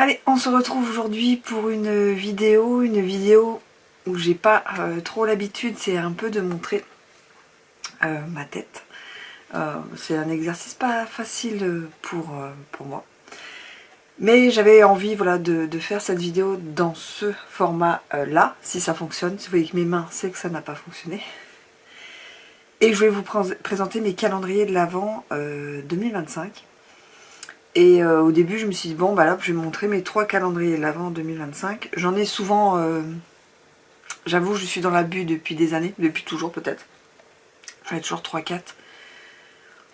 Allez, on se retrouve aujourd'hui pour une vidéo où j'ai pas trop l'habitude, c'est un peu de montrer ma tête. C'est un exercice pas facile pour moi. Mais j'avais envie voilà, de faire cette vidéo dans ce format là, si ça fonctionne. Si vous voyez que mes mains, c'est que ça n'a pas fonctionné. Et je vais vous présenter mes calendriers de l'Avent 2025. Et au début, je me suis dit, bon, bah là, je vais montrer mes 3 calendriers de l'Avent 2025. J'en ai souvent, j'avoue, je suis dans l'abus depuis des années, depuis toujours peut-être. J'en ai toujours 3-4.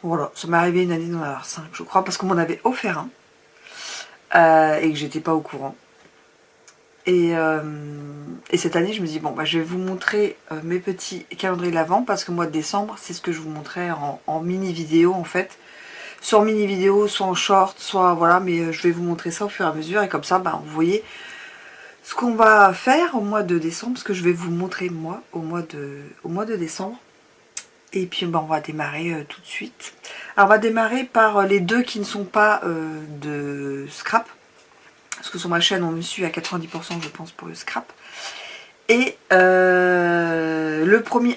Voilà, ça m'est arrivé une année d'en avoir 5, je crois, parce qu'on m'en avait offert un. Et que j'étais pas au courant. Et cette année, je me dis, bon, bah, je vais vous montrer mes petits calendriers de l'Avent, parce que le mois de décembre, c'est ce que je vous montrais en mini-vidéo, en fait. Soit en mini-vidéo, soit en short, soit voilà, mais je vais vous montrer ça au fur et à mesure, et comme ça, bah, vous voyez ce qu'on va faire au mois de décembre, ce que je vais vous montrer moi au mois de décembre. Et puis bah, on va démarrer tout de suite. Alors on va démarrer par les deux qui ne sont pas de scrap. Parce que sur ma chaîne on me suit à 90% je pense pour le scrap. Et le premier,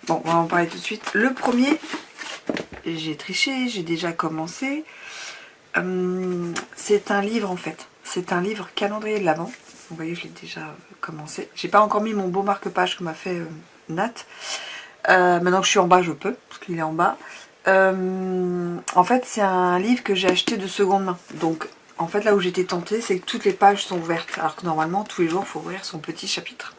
bon on va en parler tout de suite. Le premier, j'ai triché, j'ai déjà commencé. C'est un livre en fait. C'est un livre calendrier de l'Avent. Vous voyez, je l'ai déjà commencé. J'ai pas encore mis mon beau marque-page que m'a fait Nat. Maintenant que je suis en bas, je peux, parce qu'il est en bas. En fait, c'est un livre que j'ai acheté de seconde main. Donc, en fait, là où j'étais tentée, c'est que toutes les pages sont ouvertes. Alors que normalement, tous les jours, il faut ouvrir son petit chapitre.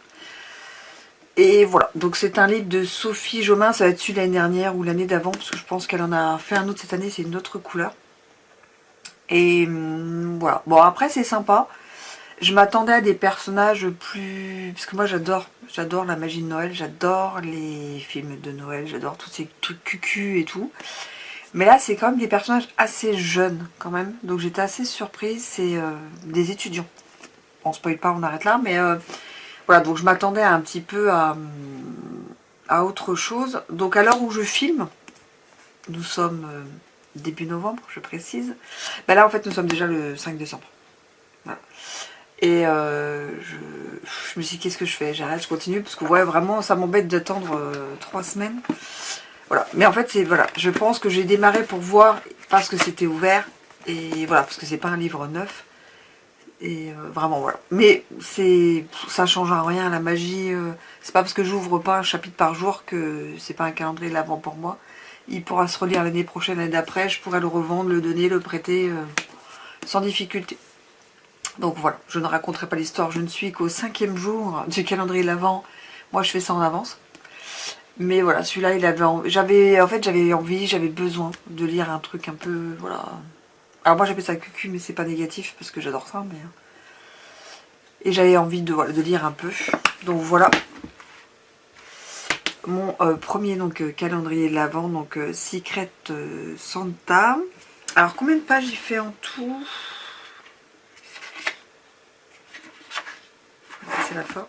Et voilà, donc c'est un livre de Sophie Jomain. Ça va être celui de l'année dernière ou l'année d'avant, parce que je pense qu'elle en a fait un autre cette année, c'est une autre couleur. Et voilà. Bon, après, c'est sympa. Je m'attendais à des personnages plus... Parce que moi j'adore la magie de Noël, j'adore les films de Noël, j'adore tous ces trucs cucu et tout. Mais là c'est quand même des personnages assez jeunes quand même, donc j'étais assez surprise, c'est des étudiants. On spoil pas, on arrête là, mais voilà, donc je m'attendais un petit peu à autre chose. Donc à l'heure où je filme, nous sommes début novembre, je précise. Ben là en fait nous sommes déjà le 5 décembre. Voilà. Et je me suis dit, qu'est-ce que je fais? J'arrête, je continue, parce que ouais, vraiment, ça m'embête d'attendre 3 semaines. Voilà, mais en fait, c'est voilà, je pense que j'ai démarré pour voir, parce que c'était ouvert, et voilà, parce que c'est pas un livre neuf. Et vraiment, voilà. Mais ça change à rien, la magie. C'est pas parce que j'ouvre pas un chapitre par jour que c'est pas un calendrier de l'Avent pour moi. Il pourra se relire l'année prochaine, l'année d'après, je pourrais le revendre, le donner, le prêter, sans difficulté. Donc voilà, je ne raconterai pas l'histoire, je ne suis qu'au 5e jour du calendrier de l'Avent. Moi je fais ça en avance. Mais voilà, celui-là, j'avais envie, j'avais besoin de lire un truc un peu, voilà. Alors moi j'appelle ça cucu, mais c'est pas négatif parce que j'adore ça. Mais... Et j'avais envie voilà, de lire un peu. Donc voilà, mon premier calendrier de l'Avent, donc Secret Santa. Alors combien de pages il fait en tout? C'est la fin.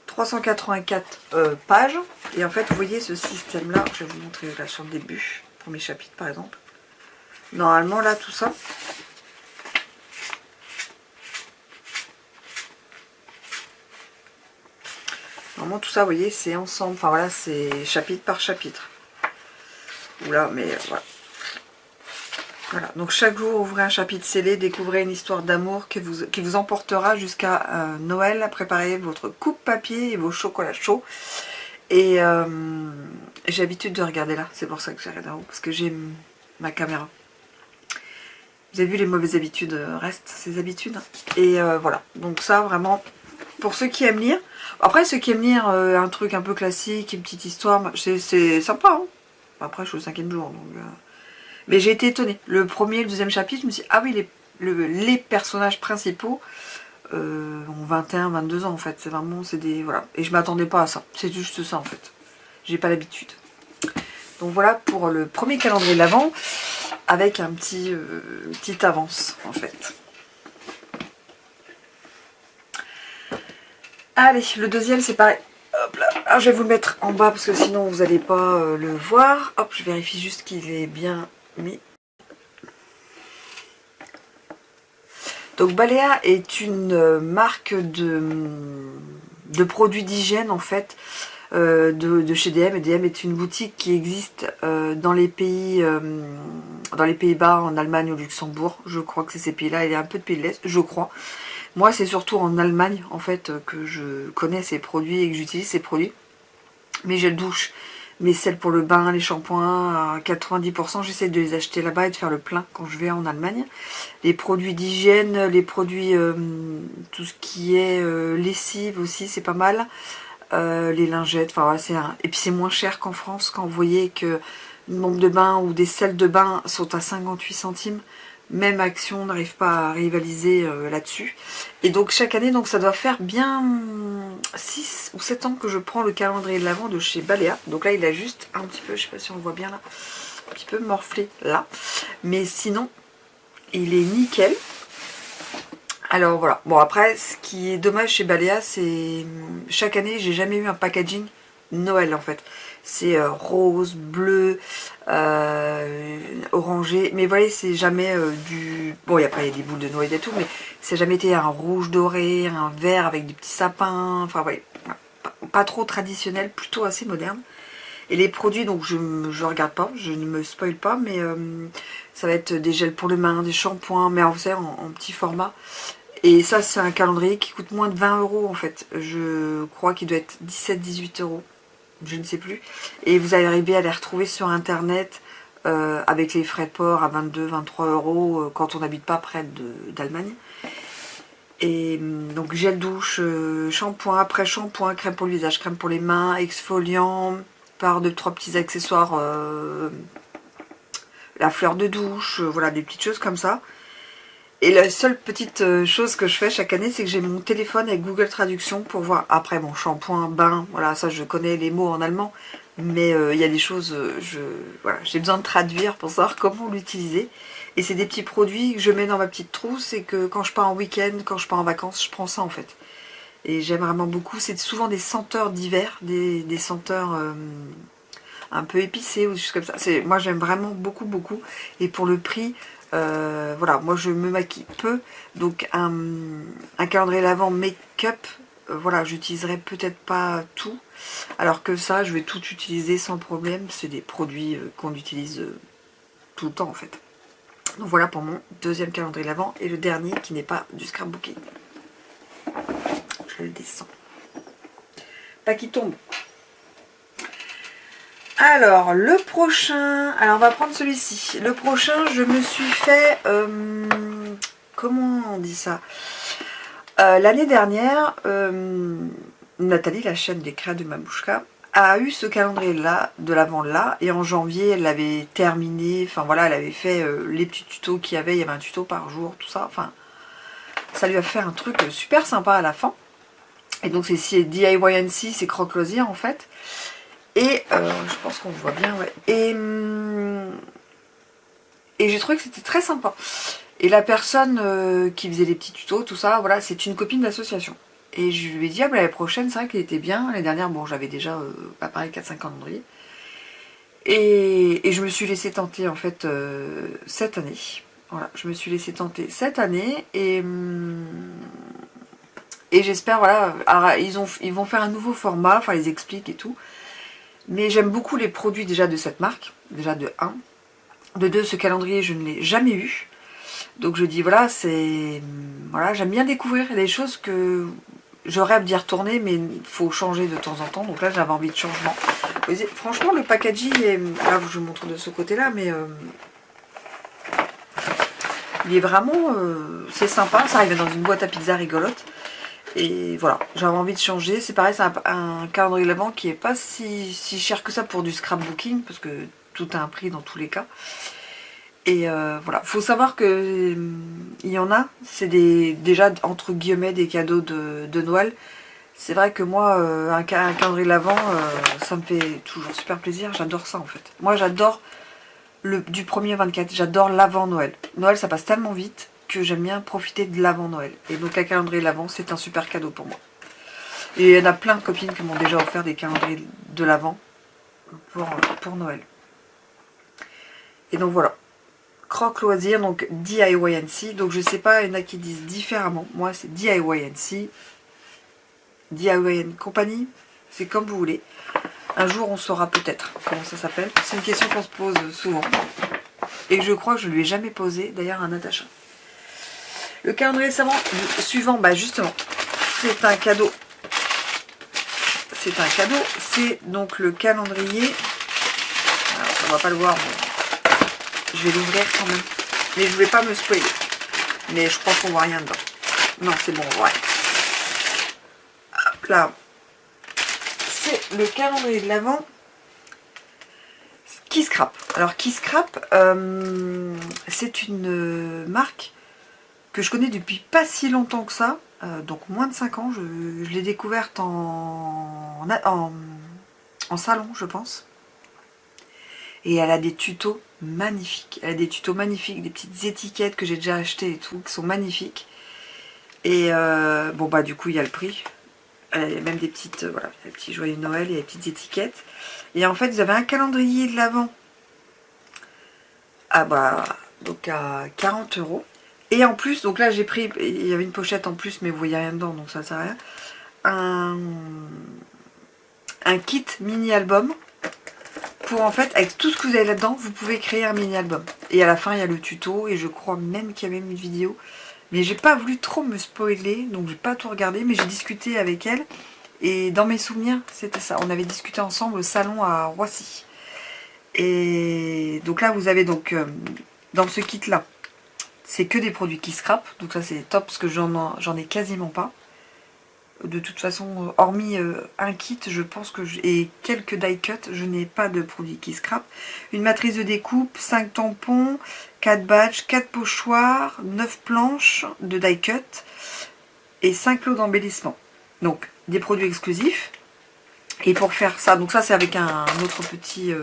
384 pages. Et en fait, vous voyez ce système-là. Je vais vous montrer là sur le début. Premier chapitre, par exemple. Normalement, là, tout ça. Normalement, tout ça, vous voyez, c'est ensemble. Enfin, voilà, c'est chapitre par chapitre. Oula, mais voilà. Voilà, donc chaque jour, ouvrez un chapitre scellé, découvrez une histoire d'amour qui vous emportera jusqu'à Noël. Préparez votre coupe papier et vos chocolats chauds. Et j'ai l'habitude de regarder là, c'est pour ça que j'arrête en haut, parce que j'ai ma caméra. Vous avez vu, les mauvaises habitudes restent ces habitudes. Et voilà, donc ça vraiment, pour ceux qui aiment lire. Après, ceux qui aiment lire un truc un peu classique, une petite histoire, c'est sympa. Hein. Après, je suis au 5e jour, donc... Mais j'ai été étonnée. Le premier, le deuxième chapitre, je me suis dit, ah oui, les personnages principaux ont 21, 22 ans en fait. C'est vraiment, c'est des... Voilà. Et je m'attendais pas à ça. C'est juste ça en fait. J'ai pas l'habitude. Donc voilà pour le premier calendrier de l'Avent, avec un petit, petite avance en fait. Allez, le deuxième c'est pareil. Hop là. Alors, je vais vous le mettre en bas parce que sinon vous n'allez pas le voir. Hop, je vérifie juste qu'il est bien mis. Voilà. Donc là, c'est pareil. 384 pages. Et en fait, vous voyez ce système-là. Je vais vous montrer là sur le début. Premier chapitre. 384 pages. Et en fait, tout ça, vous voyez, c'est ensemble. Enfin voilà, c'est chapitre par chapitre. Voilà, donc chaque jour, ouvrez un chapitre scellé, découvrez une histoire d'amour qui vous emportera jusqu'à Noël. Préparez votre coupe papier et vos chocolats chauds. Et voilà, donc ça vraiment, Donc Balea est une marque de produits d'hygiène en fait, de chez DM. Et DM est une boutique qui existe dans les Pays-Bas, en Allemagne, au Luxembourg. Je crois que c'est ces pays-là. Il y a un peu de pays de l'Est, je crois. Moi, c'est surtout en Allemagne en fait que je connais ces produits et que j'utilise ces produits. Mes gels douche, mes sels pour le bain, les shampoings, à 90%, j'essaie de les acheter là-bas et de faire le plein quand je vais en Allemagne. Les produits d'hygiène, les produits, tout ce qui est lessive aussi, c'est pas mal. Les lingettes, enfin voilà, et puis c'est moins cher qu'en France quand vous voyez que une bombe de bain ou des sels de bain sont à 58 centimes. Même Action n'arrive pas à rivaliser là-dessus. Et donc chaque année, donc ça doit faire bien 6 ou 7 ans que je prends le calendrier de l'Avent de chez Balea. Donc là il a juste un petit peu, je sais pas si on le voit bien là, un petit peu morflé là. Mais sinon, il est nickel. Alors voilà, bon après ce qui est dommage chez Balea, c'est chaque année j'ai jamais eu un packaging Noël en fait. C'est rose, bleu, orangé, mais vous voyez c'est jamais du... Bon après il y a des boules de Noël et tout, mais c'est jamais été un rouge doré, un vert avec des petits sapins, enfin vous voyez, pas trop traditionnel, plutôt assez moderne. Et les produits, donc je regarde pas, je ne me spoil pas, mais ça va être des gels pour le main, des shampoings, mais en petit format. Et ça c'est un calendrier qui coûte moins de 20 € en fait. Je crois qu'il doit être 17-18 €. Je ne sais plus. Et vous allez arriver à les retrouver sur internet avec les frais de port à 22-23 € quand on n'habite pas près d'Allemagne. Et donc gel douche, shampoing, après-shampoing, crème pour le visage, crème pour les mains, exfoliant, par 2-3 petits accessoires, la fleur de douche, voilà des petites choses comme ça. Et la seule petite chose que je fais chaque année, c'est que j'ai mon téléphone avec Google Traduction pour voir après mon shampoing, bain, voilà, ça je connais les mots en allemand, mais il y a des choses, voilà, j'ai besoin de traduire pour savoir comment l'utiliser. Et c'est des petits produits que je mets dans ma petite trousse et que quand je pars en week-end, quand je pars en vacances, je prends ça en fait. Et j'aime vraiment beaucoup, c'est souvent des senteurs d'hiver, des senteurs un peu épicées ou des choses comme ça. Moi j'aime vraiment beaucoup, beaucoup. Et pour le prix... voilà, moi je me maquille peu, donc un calendrier l'Avent make-up, voilà, j'utiliserai peut-être pas tout, alors que ça, je vais tout utiliser sans problème, c'est des produits qu'on utilise tout le temps en fait. Donc voilà pour mon deuxième calendrier l'Avent, et le dernier qui n'est pas du scrapbooking. Je le descends. Pas qu'il tombe. Alors, le prochain... Alors, on va prendre celui-ci. Le prochain, je me suis fait... comment on dit ça, l'année dernière, Nathalie, la chaîne des créas de Mamouchka, a eu ce calendrier-là, de l'Avent-là. Et en janvier, elle l'avait terminé. Enfin, voilà, elle avait fait les petits tutos qu'il y avait. Il y avait un tuto par jour, tout ça. Enfin, ça lui a fait un truc super sympa à la fin. Et donc, c'est DIY&C, c'est croque-loisir, en fait. Et je pense qu'on voit bien, ouais. Et j'ai trouvé que c'était très sympa. Et la personne qui faisait les petits tutos, tout ça, voilà, c'est une copine d'association. Et je lui ai dit, ah bah l'année prochaine, c'est vrai qu'elle était bien. L'année dernière, bon, j'avais déjà, pareil, 4-5 calendriers. Et je me suis laissée tenter, en fait, cette année. Voilà, je me suis laissée tenter cette année. Et j'espère, voilà, alors, ils vont faire un nouveau format, enfin, ils expliquent et tout. Mais j'aime beaucoup les produits déjà de cette marque, déjà de 1. De 2, ce calendrier, je ne l'ai jamais eu. Donc je dis, voilà, voilà, j'aime bien découvrir des choses que je rêve d'y retourner, mais il faut changer de temps en temps. Donc là, j'avais envie de changement. Franchement, le packaging, là, je vous montre de ce côté-là, mais il est vraiment... c'est sympa, ça arrive dans une boîte à pizza rigolote. Et voilà, j'avais envie de changer. C'est pareil, c'est un calendrier l'Avent qui est pas si cher que ça pour du scrapbooking, parce que tout a un prix dans tous les cas. Et voilà, faut savoir que il y en a, c'est déjà entre guillemets des cadeaux de Noël. C'est vrai que moi, un calendrier l'Avent, ça me fait toujours super plaisir. J'adore ça en fait. Moi, j'adore du 1er au 24. J'adore l'Avent Noël. Noël, ça passe tellement vite que j'aime bien profiter de l'Avent Noël. Et donc un calendrier l'Avent, c'est un super cadeau pour moi. Et il y en a plein de copines qui m'ont déjà offert des calendriers de l'Avent pour Noël. Et donc voilà. Croque Loisir, donc DIYNC. Donc je sais pas, il y en a qui disent différemment. Moi c'est DIYNC. DIY Company, c'est comme vous voulez. Un jour on saura peut-être comment ça s'appelle. C'est une question qu'on se pose souvent. Et je crois que je ne lui ai jamais posé d'ailleurs à Natacha. Le calendrier savant suivant, bah justement, c'est un cadeau. C'est un cadeau. C'est donc le calendrier. Alors on va pas le voir, mais je vais l'ouvrir quand même. Mais je ne vais pas me spoiler. Mais je crois qu'on voit rien dedans. Non, c'est bon, ouais. Hop là. C'est le calendrier de l'Avent Qui Scrap. Alors Qui Scrap, c'est une marque que je connais depuis pas si longtemps que ça, donc moins de 5 ans. Je l'ai découverte en salon, je pense. Et elle a des tutos magnifiques. Elle a des tutos magnifiques, des petites étiquettes que j'ai déjà achetées et tout, qui sont magnifiques. Et bon bah du coup il y a le prix. Il y a même des petites, voilà, des petits joyeux de Noël et des petites étiquettes. Et en fait, vous avez un calendrier de l'Avent donc à 40 €. Et en plus, donc là j'ai pris, il y avait une pochette en plus, mais vous voyez rien dedans, donc ça sert à rien. Un kit mini-album pour en fait, avec tout ce que vous avez là-dedans, vous pouvez créer un mini-album. Et à la fin, il y a le tuto, et je crois même qu'il y a même une vidéo. Mais j'ai pas voulu trop me spoiler, donc j'ai pas tout regardé, mais j'ai discuté avec elle. Et dans mes souvenirs, c'était ça. On avait discuté ensemble au salon à Roissy. Et donc là, vous avez donc, dans ce kit-là, c'est que des produits qui scrap. Donc ça, c'est top, parce que j'en ai quasiment pas. De toute façon, hormis un kit, je pense que et quelques die cut, je n'ai pas de produits qui scrap. Une matrice de découpe, 5 tampons, 4 badges, 4 pochoirs, 9 planches de die cut et 5 lots d'embellissement. Donc des produits exclusifs. Et pour faire ça, donc ça c'est avec un autre petit...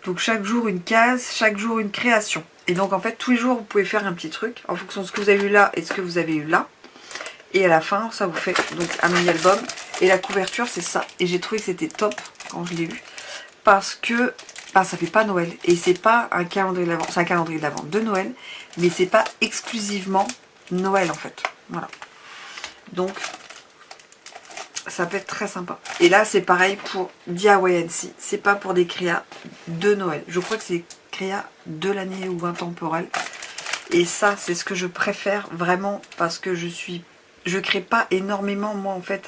donc chaque jour une case, chaque jour une création. Et donc en fait tous les jours vous pouvez faire un petit truc en fonction de ce que vous avez eu là et ce que vous avez eu là. Et à la fin, ça vous fait donc un mini-album. Et la couverture, c'est ça. Et j'ai trouvé que c'était top quand je l'ai vu. Parce que ça fait pas Noël. Et c'est pas un calendrier de l'Avent. C'est un calendrier de l'Avent de Noël. Mais c'est pas exclusivement Noël en fait. Voilà. Donc, ça peut être très sympa. Et là, c'est pareil pour DIYNC. C'est pas pour des créas de Noël. Je crois que c'est créas de l'année ou intemporel. Et ça, c'est ce que je préfère vraiment parce que je crée pas énormément moi en fait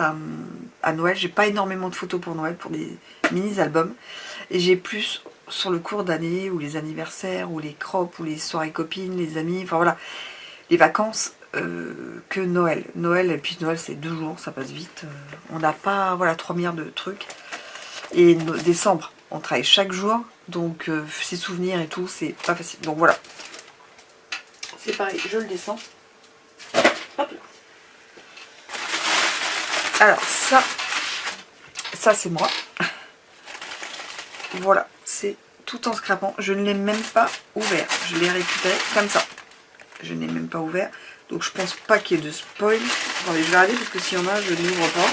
à Noël, j'ai pas énormément de photos pour Noël, pour des mini-albums, et j'ai plus sur le cours d'année, ou les anniversaires, ou les crops, ou les soirées copines, les amis, enfin voilà, les vacances, que Noël. Noël, et puis Noël c'est 2 jours, ça passe vite, on n'a pas, voilà, 3 milliards de trucs, et décembre, on travaille chaque jour, donc ses souvenirs et tout, c'est pas facile, donc voilà. C'est pareil, je le descends. Hop là. Alors ça c'est moi. Voilà, c'est tout en scrapant. Je ne l'ai même pas ouvert. Je l'ai récupéré comme ça. Je n'ai même pas ouvert. Donc je pense pas qu'il y ait de spoil. Attendez, je vais regarder parce que s'il y en a, je n'ouvre pas.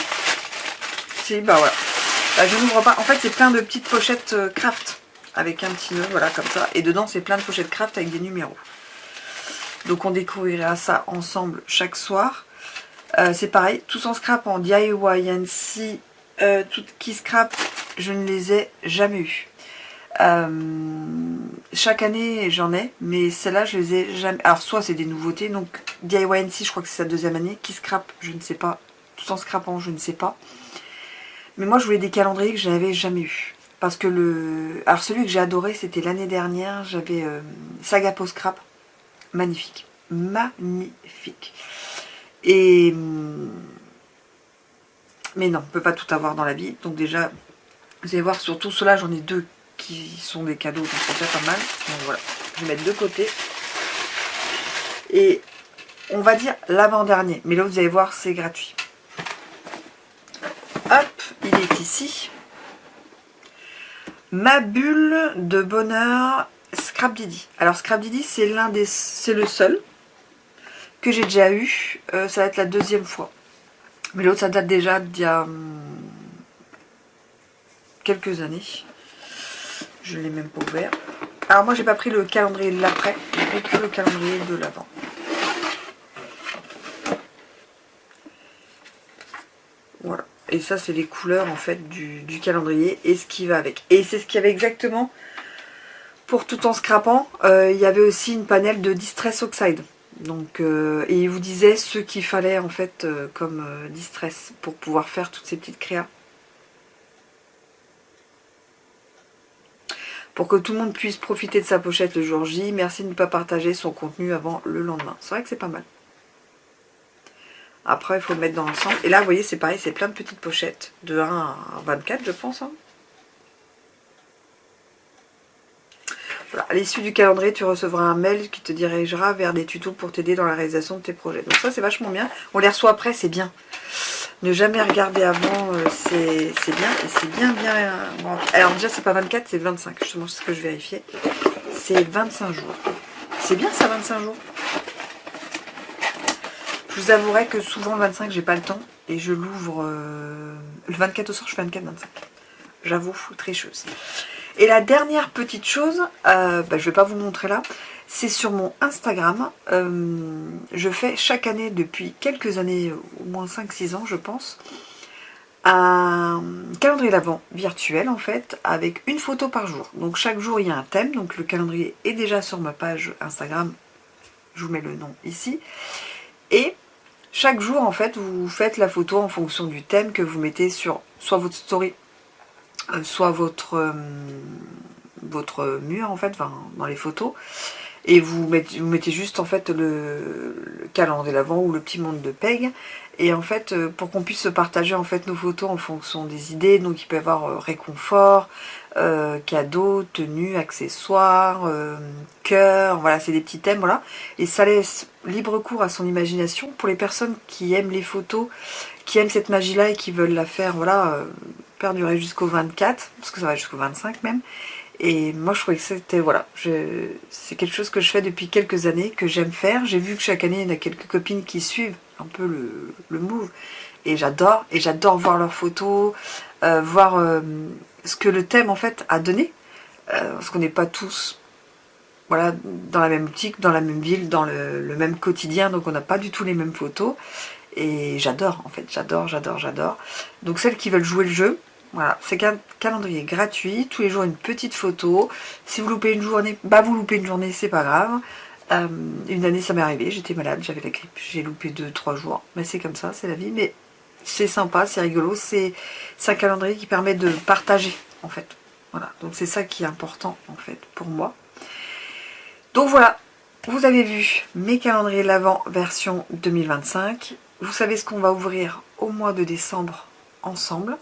Si, bah voilà. Bah, je n'ouvre pas. En fait, c'est plein de petites pochettes craft. Avec un petit nœud, voilà, comme ça. Et dedans, c'est plein de pochettes craft avec des numéros. Donc on découvrira ça ensemble chaque soir. C'est pareil, tous en scrap, en DIYNC, tout qui scrap, je ne les ai jamais eu. Chaque année j'en ai, mais celles-là je les ai jamais. Alors soit c'est des nouveautés, donc DIYNC je crois que c'est sa 2e année, qui scrap je ne sais pas, tout en scrapant je ne sais pas. Mais moi je voulais des calendriers que je n'avais jamais eu. Parce que alors celui que j'ai adoré c'était l'année dernière, j'avais Sagapo Scrap, magnifique, magnifique. Et mais non, on ne peut pas tout avoir dans la vie. Donc déjà, vous allez voir, surtout ceux-là, j'en ai 2 qui sont des cadeaux, donc c'est déjà pas mal. Donc voilà, je vais mettre de côté. Et on va dire l'avant-dernier. Mais là, vous allez voir, c'est gratuit. Hop, il est ici. Ma bulle de bonheur Scrap Didi. Alors Scrap Didi, c'est le seul que j'ai déjà eu, ça va être la 2e fois. Mais l'autre ça date déjà d'il y a quelques années. Je ne l'ai même pas ouvert. Alors moi j'ai pas pris le calendrier de l'après, j'ai pris que le calendrier de l'avant. Voilà. Et ça c'est les couleurs en fait du calendrier et ce qui va avec. Et c'est ce qu'il y avait exactement pour Tout en scrapant. Il y avait aussi une panel de Distress Oxide. Donc, et il vous disait ce qu'il fallait en fait comme distress pour pouvoir faire toutes ces petites créas. Pour que tout le monde puisse profiter de sa pochette le jour J. Merci de ne pas partager son contenu avant le lendemain. C'est vrai que c'est pas mal. Après, il faut le mettre dans l'ensemble. Et là, vous voyez, c'est pareil, c'est plein de petites pochettes. De 1 à 24, je pense. Hein. Voilà. À l'issue du calendrier, tu recevras un mail qui te dirigera vers des tutos pour t'aider dans la réalisation de tes projets. Donc ça, c'est vachement bien. On les reçoit après, c'est bien. Ne jamais regarder avant, c'est bien. Et c'est bien. Alors déjà, c'est pas 24, c'est 25. Justement, c'est ce que je vérifiais. C'est 25 jours. C'est bien ça, 25 jours. Je vous avouerai que souvent le 25 j'ai pas le temps et je l'ouvre le 24 au soir, je fais 24-25. J'avoue, tricheuse. Et la dernière petite chose, je vais pas vous montrer là, c'est sur mon Instagram. Je fais chaque année depuis quelques années, au moins 5-6 ans je pense, un calendrier d'avant virtuel en fait, avec une photo par jour. Donc chaque jour il y a un thème, donc le calendrier est déjà sur ma page Instagram, je vous mets le nom ici. Et chaque jour, en fait, vous faites la photo en fonction du thème que vous mettez sur soit votre story, soit votre mur, en fait, enfin, dans les photos. Et vous mettez juste, en fait, le calendrier d'avant ou le petit monde de Peg. Et en fait, pour qu'on puisse se partager, en fait, nos photos en fonction des idées. Donc, il peut y avoir réconfort, cadeaux, tenues, accessoires, cœur, voilà, c'est des petits thèmes, voilà. Et ça laisse libre cours à son imagination pour les personnes qui aiment les photos, qui aiment cette magie-là et qui veulent la faire, voilà, perdurer jusqu'au 24, parce que ça va jusqu'au 25 même. Et moi je trouvais que c'était, voilà, c'est quelque chose que je fais depuis quelques années, que j'aime faire. J'ai vu que chaque année il y en a quelques copines qui suivent un peu le move. Et j'adore voir leurs photos, voir ce que le thème en fait a donné. Parce qu'on n'est pas tous, voilà, dans la même boutique, dans la même ville, dans le même quotidien, donc on n'a pas du tout les mêmes photos. Et j'adore en fait, j'adore. Donc celles qui veulent jouer le jeu, voilà, c'est un calendrier gratuit, tous les jours une petite photo. Si vous loupez une journée, bah vous loupez une journée, c'est pas grave. Une année ça m'est arrivé, j'étais malade, j'avais la grippe, j'ai loupé 2-3 jours. Mais c'est comme ça, c'est la vie, mais c'est sympa, c'est rigolo, c'est un calendrier qui permet de partager en fait. Voilà, donc c'est ça qui est important en fait pour moi. Donc voilà, vous avez vu mes calendriers de l'Avent version 2025. Vous savez ce qu'on va ouvrir au mois de décembre ensemble.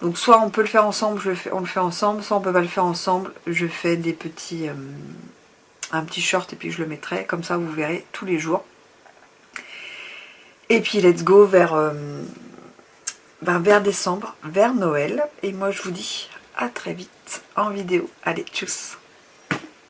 Donc soit on peut le faire ensemble, on le fait ensemble, soit on peut pas le faire ensemble. Je fais des petits, un petit short et puis je le mettrai, comme ça vous verrez tous les jours. Et puis let's go vers décembre, vers Noël. Et moi je vous dis à très vite en vidéo. Allez, tchuss!